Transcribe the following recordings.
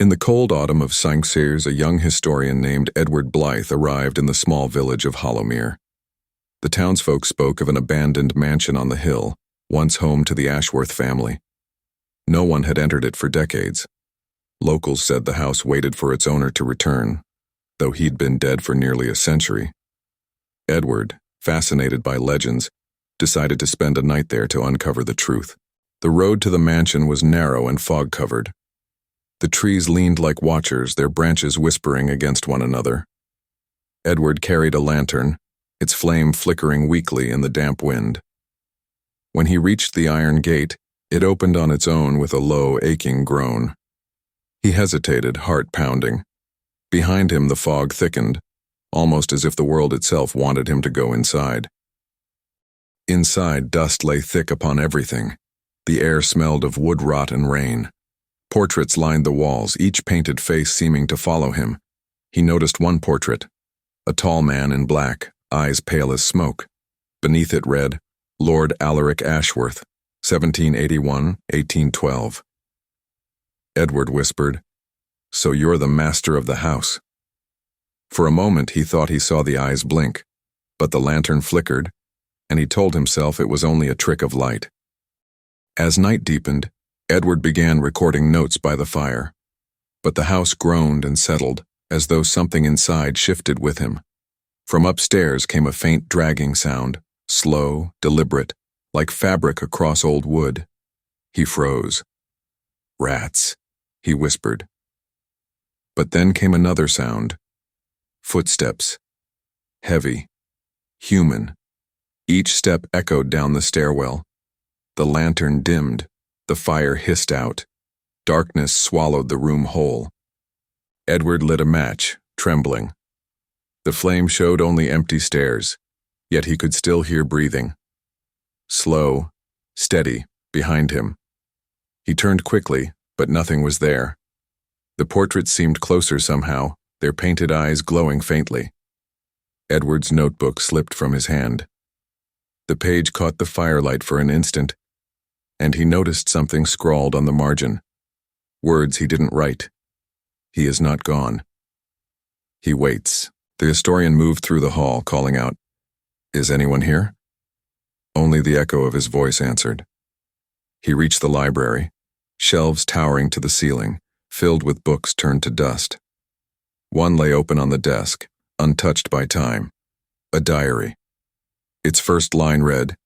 In the cold autumn of Cinq Years, a young historian named Edward Blythe arrived in the small village of Hollowmere. The townsfolk spoke of an abandoned mansion on the hill, once home to the Ashworth family. No one had entered it for decades. Locals said the house waited for its owner to return, though he'd been dead for nearly a century. Edward, fascinated by legends, decided to spend a night there to uncover the truth. The road to the mansion was narrow and fog-covered. The trees leaned like watchers, their branches whispering against one another. Edward carried a lantern, its flame flickering weakly in the damp wind. When he reached the iron gate, it opened on its own with a low, aching groan. He hesitated, heart pounding. Behind him the fog thickened, almost as if the world itself wanted him to go inside. Inside, dust lay thick upon everything. The air smelled of wood rot and rain. Portraits lined the walls, each painted face seeming to follow him. He noticed one portrait, a tall man in black, eyes pale as smoke. Beneath it read, Lord Alaric Ashworth, 1781-1812. Edward whispered, "So you're the master of the house." For a moment he thought he saw the eyes blink, but the lantern flickered, and he told himself it was only a trick of light. As night deepened, Edward began recording notes by the fire, but the house groaned and settled, as though something inside shifted with him. From upstairs came a faint dragging sound, slow, deliberate, like fabric across old wood. He froze. "Rats," he whispered. But then came another sound. Footsteps. Heavy. Human. Each step echoed down the stairwell. The lantern dimmed. The fire hissed out. Darkness swallowed the room whole. Edward lit a match, trembling. The flame showed only empty stairs, yet he could still hear breathing. Slow, steady, behind him. He turned quickly, but nothing was there. The portraits seemed closer somehow, their painted eyes glowing faintly. Edward's notebook slipped from his hand. The page caught the firelight for an instant, and he noticed something scrawled on the margin. Words he didn't write. He is not gone. He waits. The historian moved through the hall, calling out, "Is anyone here?" Only the echo of his voice answered. He reached the library, shelves towering to the ceiling, filled with books turned to dust. One lay open on the desk, untouched by time. A diary. Its first line read,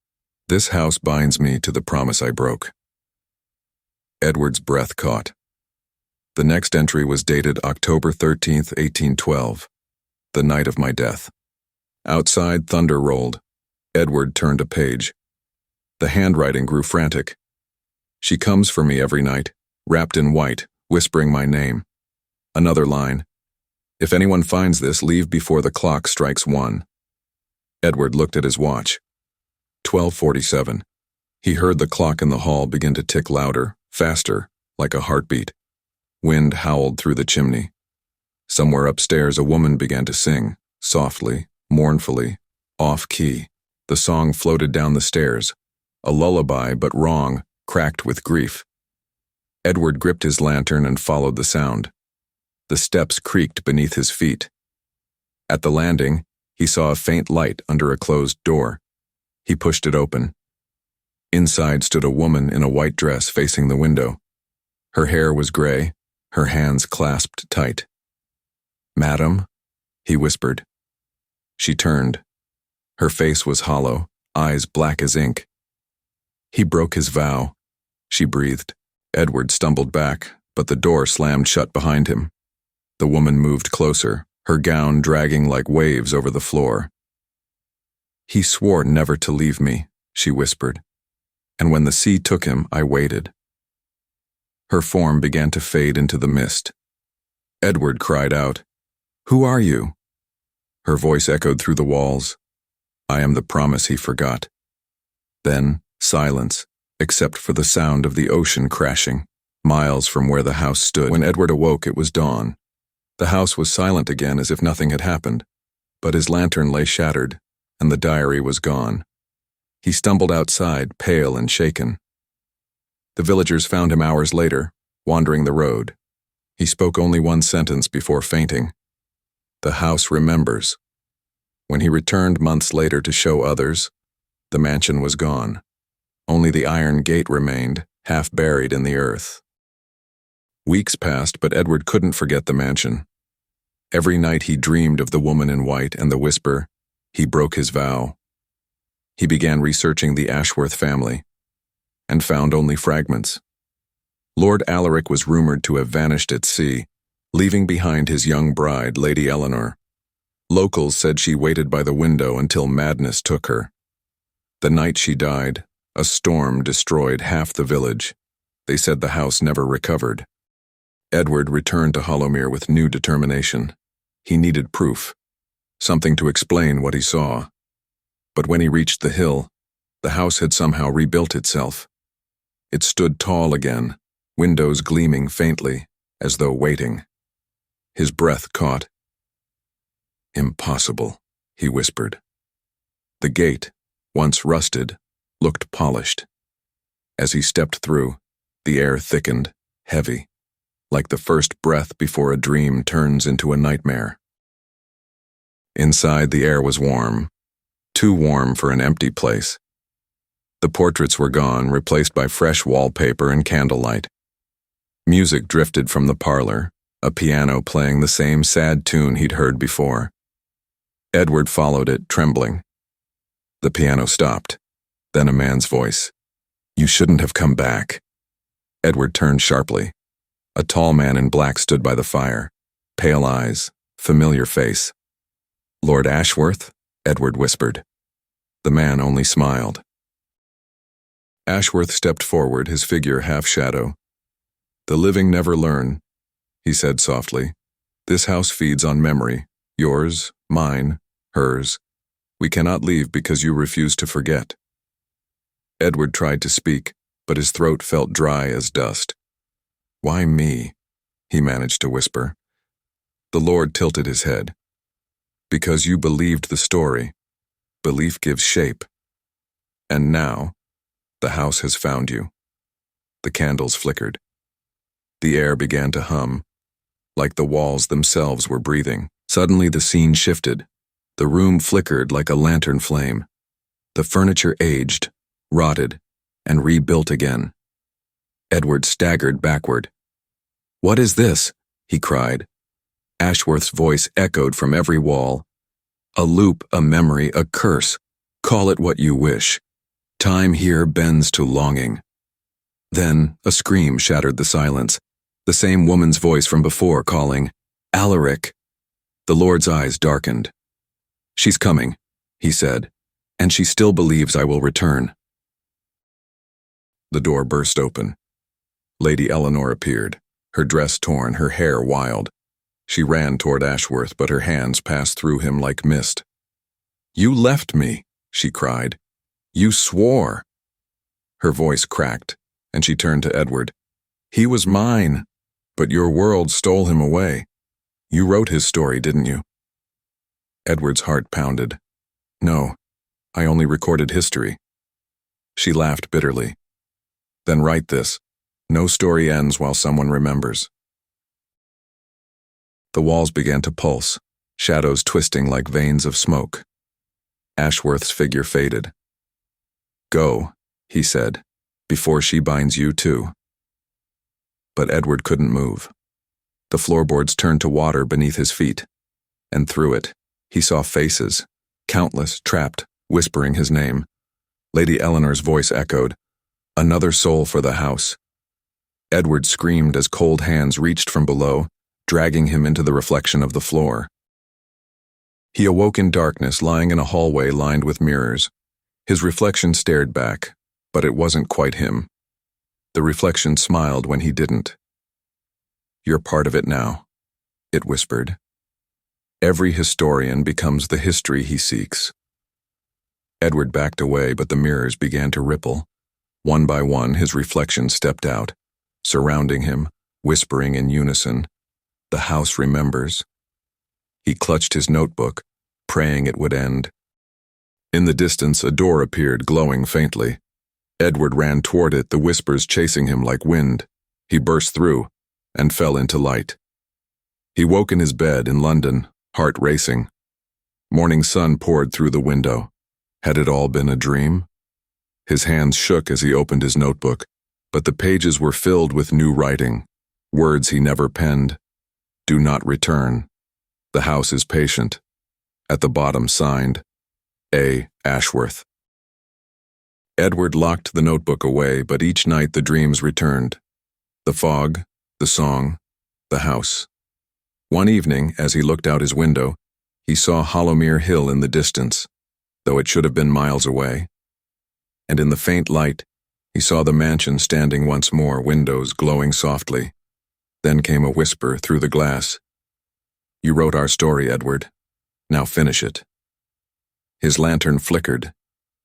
"This house binds me to the promise I broke." Edward's breath caught. The next entry was dated October 13th, 1812, the night of my death. Outside, thunder rolled. Edward turned a page. The handwriting grew frantic. "She comes for me every night, wrapped in white, whispering my name." Another line. "If anyone finds this, leave before the clock strikes 1. Edward looked at his watch. 12:47. He heard the clock in the hall begin to tick louder, faster, like a heartbeat. Wind howled through the chimney. Somewhere upstairs a woman began to sing, softly, mournfully, off-key. The song floated down the stairs, a lullaby but wrong, cracked with grief. Edward gripped his lantern and followed the sound. The steps creaked beneath his feet. At the landing, he saw a faint light under a closed door. He pushed it open. Inside stood a woman in a white dress facing the window. Her hair was gray, her hands clasped tight. "Madam," he whispered. She turned. Her face was hollow, eyes black as ink. "He broke his vow," she breathed. Edward stumbled back, but the door slammed shut behind him. The woman moved closer, her gown dragging like waves over the floor. "He swore never to leave me," she whispered, "and when the sea took him, I waited." Her form began to fade into the mist. Edward cried out, "Who are you?" Her voice echoed through the walls. "I am the promise he forgot." Then, silence, except for the sound of the ocean crashing, miles from where the house stood. When Edward awoke, it was dawn. The house was silent again as if nothing had happened, but his lantern lay shattered, and the diary was gone. He stumbled outside, pale and shaken. The villagers found him hours later, wandering the road. He spoke only one sentence before fainting. The house remembers. When he returned months later to show others, the mansion was gone. Only the iron gate remained, half buried in the earth. Weeks passed, but Edward couldn't forget the mansion. Every night he dreamed of the woman in white and the whisper. He broke his vow. He began researching the Ashworth family, and found only fragments. Lord Alaric was rumored to have vanished at sea, leaving behind his young bride, Lady Eleanor. Locals said she waited by the window until madness took her. The night she died, a storm destroyed half the village. They said the house never recovered. Edward returned to Hollowmere with new determination. He needed proof, something to explain what he saw. But when he reached the hill, the house had somehow rebuilt itself. It stood tall again, windows gleaming faintly, as though waiting. His breath caught. "Impossible," he whispered. The gate, once rusted, looked polished. As he stepped through, the air thickened, heavy, like the first breath before a dream turns into a nightmare. Inside, the air was warm, too warm for an empty place. The portraits were gone, replaced by fresh wallpaper and candlelight. Music drifted from the parlor, a piano playing the same sad tune he'd heard before. Edward followed it, trembling. The piano stopped. Then a man's voice. "You shouldn't have come back." Edward turned sharply. A tall man in black stood by the fire, pale eyes, familiar face. "Lord Ashworth?" Edward whispered. The man only smiled. Ashworth stepped forward, his figure half-shadow. "The living never learn," he said softly. "This house feeds on memory, yours, mine, hers. We cannot leave because you refuse to forget." Edward tried to speak, but his throat felt dry as dust. "Why me?" he managed to whisper. The Lord tilted his head. "Because you believed the story. Belief gives shape. And now, the house has found you." The candles flickered. The air began to hum, like the walls themselves were breathing. Suddenly the scene shifted. The room flickered like a lantern flame. The furniture aged, rotted, and rebuilt again. Edward staggered backward. "What is this?" he cried. Ashworth's voice echoed from every wall. "A loop, a memory, a curse. Call it what you wish. Time here bends to longing." Then a scream shattered the silence. The same woman's voice from before calling, "Alaric!" The Lord's eyes darkened. "She's coming," he said, "and she still believes I will return." The door burst open. Lady Eleanor appeared, her dress torn, her hair wild. She ran toward Ashworth, but her hands passed through him like mist. "You left me," she cried. "You swore." Her voice cracked, and she turned to Edward. "He was mine, but your world stole him away. You wrote his story, didn't you?" Edward's heart pounded. "No, I only recorded history." She laughed bitterly. "Then write this. No story ends while someone remembers." The walls began to pulse, shadows twisting like veins of smoke. Ashworth's figure faded. "Go," he said, "before she binds you too." But Edward couldn't move. The floorboards turned to water beneath his feet, and through it, he saw faces, countless, trapped, whispering his name. Lady Eleanor's voice echoed, "Another soul for the house." Edward screamed as cold hands reached from below, dragging him into the reflection of the floor. He awoke in darkness, lying in a hallway lined with mirrors. His reflection stared back, but it wasn't quite him. The reflection smiled when he didn't. "You're part of it now," it whispered. "Every historian becomes the history he seeks." Edward backed away, but the mirrors began to ripple. One by one, his reflection stepped out, surrounding him, whispering in unison, "The house remembers." He clutched his notebook, praying it would end. In the distance, a door appeared, glowing faintly. Edward ran toward it, the whispers chasing him like wind. He burst through. and fell into light. He woke in his bed in London, heart racing. Morning sun poured through the window. Had it all been a dream? His hands shook as he opened his notebook, but the pages were filled with new writing, words he never penned. Do not return. The house is patient. At the bottom signed, A. Ashworth. Edward locked the notebook away, but each night the dreams returned. The fog, the song, the house. One evening, as he looked out his window, he saw Hollowmere Hill in the distance, though it should have been miles away. And in the faint light, he saw the mansion standing once more, windows glowing softly. Then came a whisper through the glass. You wrote our story, Edward. Now finish it. His lantern flickered.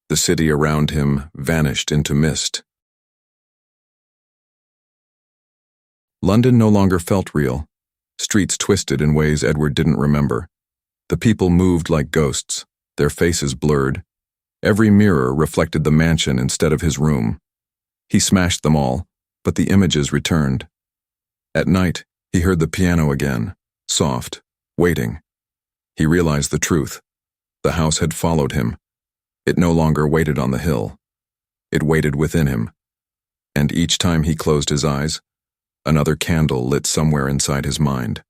The city around him vanished into mist. London no longer felt real. Streets twisted in ways Edward didn't remember. The people moved like ghosts, their faces blurred. Every mirror reflected the mansion instead of his room. He smashed them all, but the images returned. At night, he heard the piano again, soft, waiting. He realized the truth. The house had followed him. It no longer waited on the hill. It waited within him. And each time he closed his eyes, another candle lit somewhere inside his mind.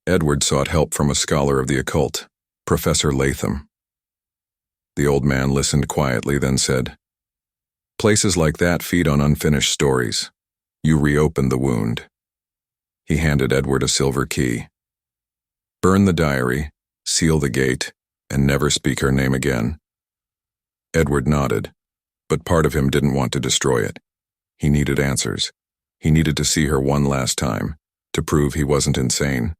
Edward sought help from a scholar of the occult, Professor Latham. The old man listened quietly, then said, Places like that feed on unfinished stories. You reopen the wound. He handed Edward a silver key. Burn the diary, seal the gate, and never speak her name again. Edward nodded, but part of him didn't want to destroy it. He needed answers. He needed to see her one last time, to prove he wasn't insane.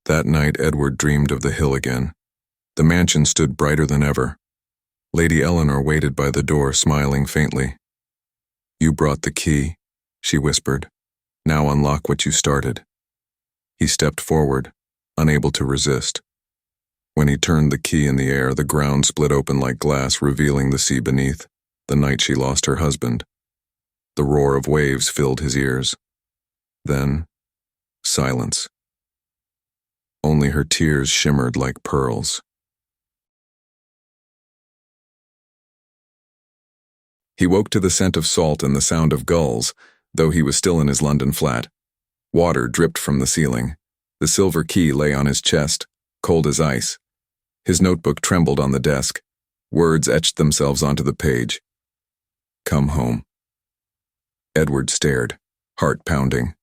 That night, Edward dreamed of the hill again. The mansion stood brighter than ever. Lady Eleanor waited by the door, smiling faintly. You brought the key, she whispered. Now unlock what you started. He stepped forward, unable to resist. When he turned the key in the air, the ground split open like glass, revealing the sea beneath, the night she lost her husband. The roar of waves filled his ears. Then, silence. Only her tears shimmered like pearls. He woke to the scent of salt and the sound of gulls, though he was still in his London flat. Water dripped from the ceiling. The silver key lay on his chest, cold as ice. His notebook trembled on the desk. Words etched themselves onto the page. Come home. Edward stared, heart pounding.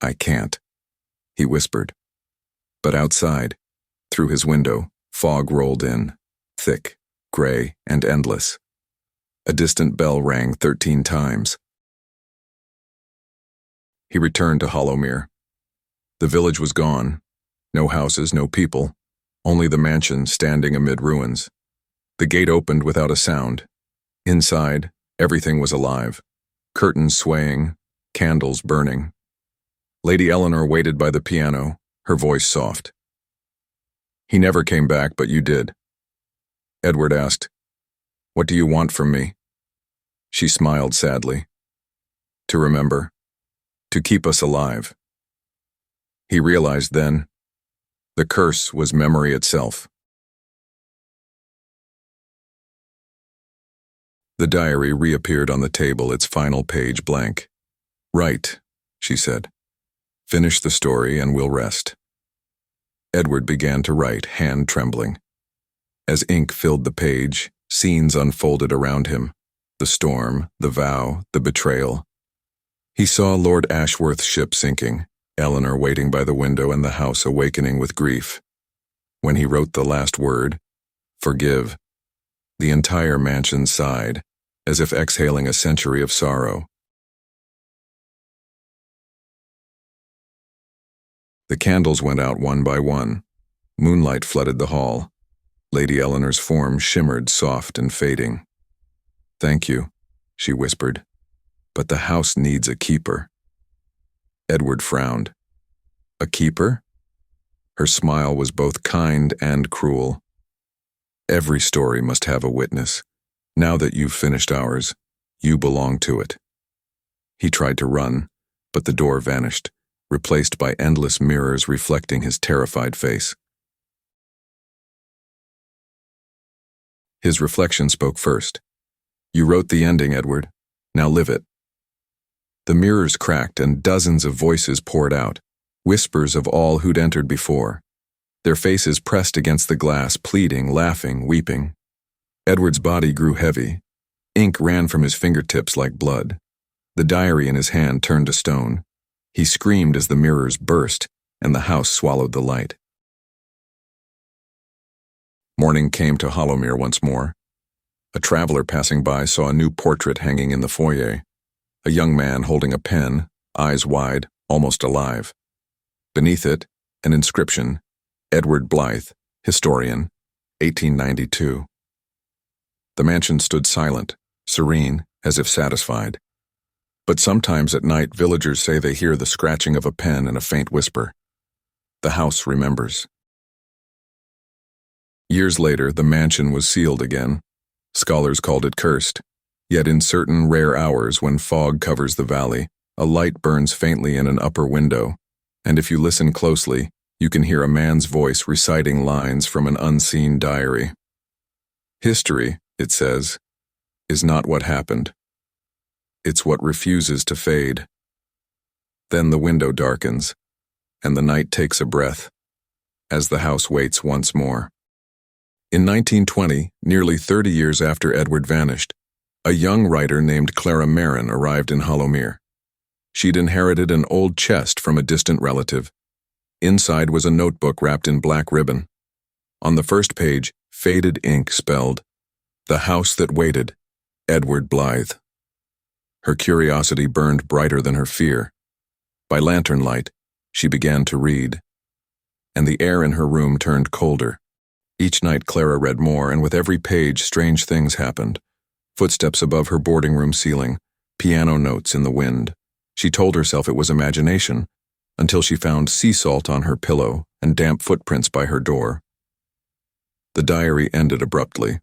I can't, he whispered. But outside, through his window, fog rolled in, thick, gray, and endless. A distant bell rang 13 times. He returned to Hollowmere. The village was gone. No houses, no people, only the mansion standing amid ruins. The gate opened without a sound. Inside, everything was alive. Curtains swaying, candles burning. Lady Eleanor waited by the piano, her voice soft. He never came back, but you did. Edward asked, What do you want from me? She smiled sadly. To remember. To keep us alive. He realized then, the curse was memory itself. The diary reappeared on the table, its final page blank. Write, she said. Finish the story and we'll rest. Edward began to write, hand trembling. As ink filled the page, scenes unfolded around him. The storm, the vow, the betrayal. He saw Lord Ashworth's ship sinking, Eleanor waiting by the window, and the house awakening with grief. When he wrote the last word, forgive, the entire mansion sighed, as if exhaling a century of sorrow. The candles went out one by one. Moonlight flooded the hall. Lady Eleanor's form shimmered soft and fading. Thank you, she whispered, but the house needs a keeper. Edward frowned. A keeper? Her smile was both kind and cruel. Every story must have a witness. Now that you've finished ours, you belong to it. He tried to run, but the door vanished, replaced by endless mirrors reflecting his terrified face. His reflection spoke first. "You wrote the ending, Edward. Now live it." The mirrors cracked and dozens of voices poured out, whispers of all who'd entered before. Their faces pressed against the glass, pleading, laughing, weeping. Edward's body grew heavy. Ink ran from his fingertips like blood. The diary in his hand turned to stone. He screamed as the mirrors burst, and the house swallowed the light. Morning came to Hollowmere once more. A traveler passing by saw a new portrait hanging in the foyer. A young man holding a pen, eyes wide, almost alive. Beneath it, an inscription, Edward Blythe, Historian, 1892. The mansion stood silent, serene, as if satisfied. But sometimes at night villagers say they hear the scratching of a pen and a faint whisper. The house remembers. Years later, the mansion was sealed again. Scholars called it cursed. Yet in certain rare hours when fog covers the valley, a light burns faintly in an upper window, and if you listen closely, you can hear a man's voice reciting lines from an unseen diary. History, it says, is not what happened. It's what refuses to fade. Then the window darkens, and the night takes a breath, as the house waits once more. In 1920, nearly 30 years after Edward vanished, a young writer named Clara Marin arrived in Hollowmere. She'd inherited an old chest from a distant relative. Inside was a notebook wrapped in black ribbon. On the first page, faded ink spelled, "The House That Waited, Edward Blythe." Her curiosity burned brighter than her fear. By lantern light, she began to read, and the air in her room turned colder. Each night Clara read more, and with every page strange things happened. Footsteps above her boarding room ceiling, piano notes in the wind. She told herself it was imagination, until she found sea salt on her pillow and damp footprints by her door. The diary ended abruptly.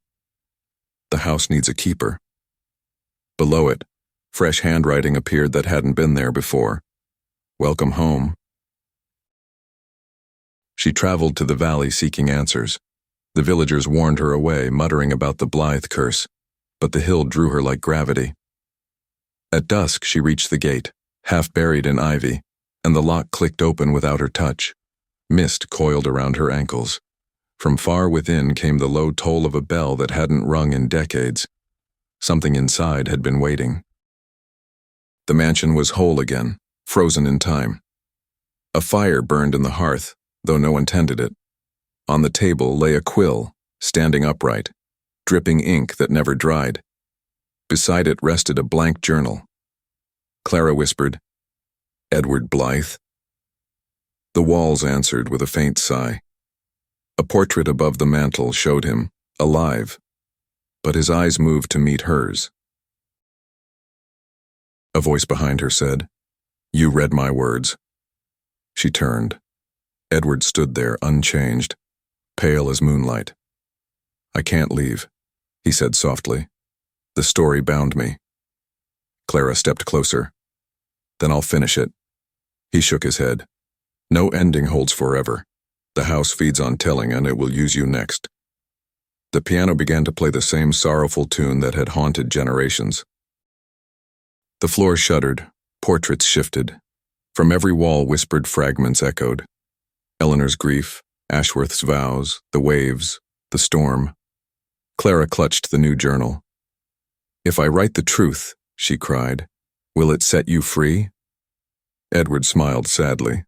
The house needs a keeper. Below it, fresh handwriting appeared that hadn't been there before. Welcome home. She traveled to the valley seeking answers. The villagers warned her away, muttering about the Blythe curse, but the hill drew her like gravity. At dusk, she reached the gate, half buried in ivy, and the lock clicked open without her touch. Mist coiled around her ankles. From far within came the low toll of a bell that hadn't rung in decades. Something inside had been waiting. The mansion was whole again, frozen in time. A fire burned in the hearth, though no one tended it. On the table lay a quill, standing upright, dripping ink that never dried. Beside it rested a blank journal. Clara whispered, "Edward Blythe." The walls answered with a faint sigh. A portrait above the mantel showed him, alive, but his eyes moved to meet hers. A voice behind her said, "You read my words." She turned. Edward stood there, unchanged, pale as moonlight. "I can't leave," he said softly. "The story bound me." Clara stepped closer. "Then I'll finish it." He shook his head. "No ending holds forever. The house feeds on telling, and it will use you next." The piano began to play the same sorrowful tune that had haunted generations. The floor shuddered, portraits shifted. From every wall whispered fragments echoed. Eleanor's grief, Ashworth's vows, the waves, the storm. Clara clutched the new journal. "If I write the truth," she cried, "will it set you free?" Edward smiled sadly.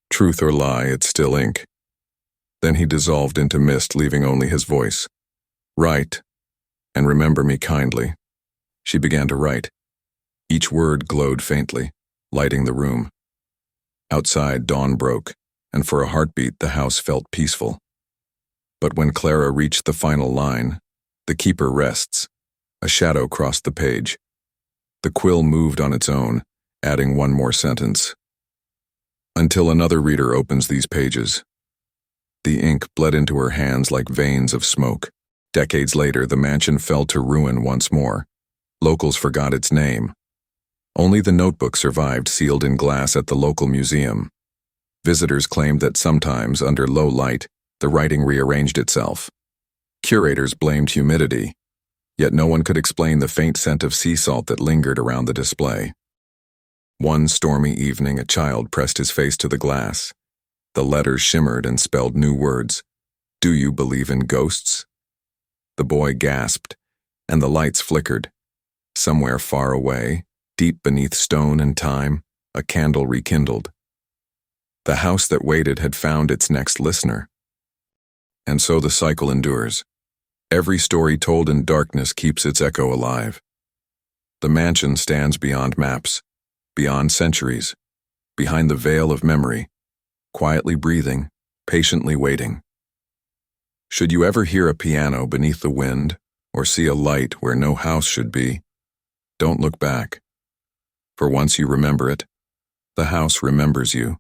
Truth or lie, it's still ink. Then he dissolved into mist, leaving only his voice. "Write, and remember me kindly." She began to write. Each word glowed faintly, lighting the room. Outside, dawn broke, and for a heartbeat the house felt peaceful. But when Clara reached the final line, "The keeper rests," a shadow crossed the page. The quill moved on its own, adding one more sentence. "Until another reader opens these pages." The ink bled into her hands like veins of smoke. Decades later, the mansion fell to ruin once more. Locals forgot its name. Only the notebook survived sealed in glass at the local museum. Visitors claimed that sometimes, under low light, the writing rearranged itself. Curators blamed humidity, yet no one could explain the faint scent of sea salt that lingered around the display. One stormy evening, a child pressed his face to the glass. The letters shimmered and spelled new words. "Do you believe in ghosts?" The boy gasped, and the lights flickered. Somewhere far away, deep beneath stone and time, a candle rekindled. The house that waited had found its next listener. And so the cycle endures. Every story told in darkness keeps its echo alive. The mansion stands beyond maps, beyond centuries, behind the veil of memory, quietly breathing, patiently waiting. Should you ever hear a piano beneath the wind, or see a light where no house should be, don't look back. For once you remember it, the house remembers you.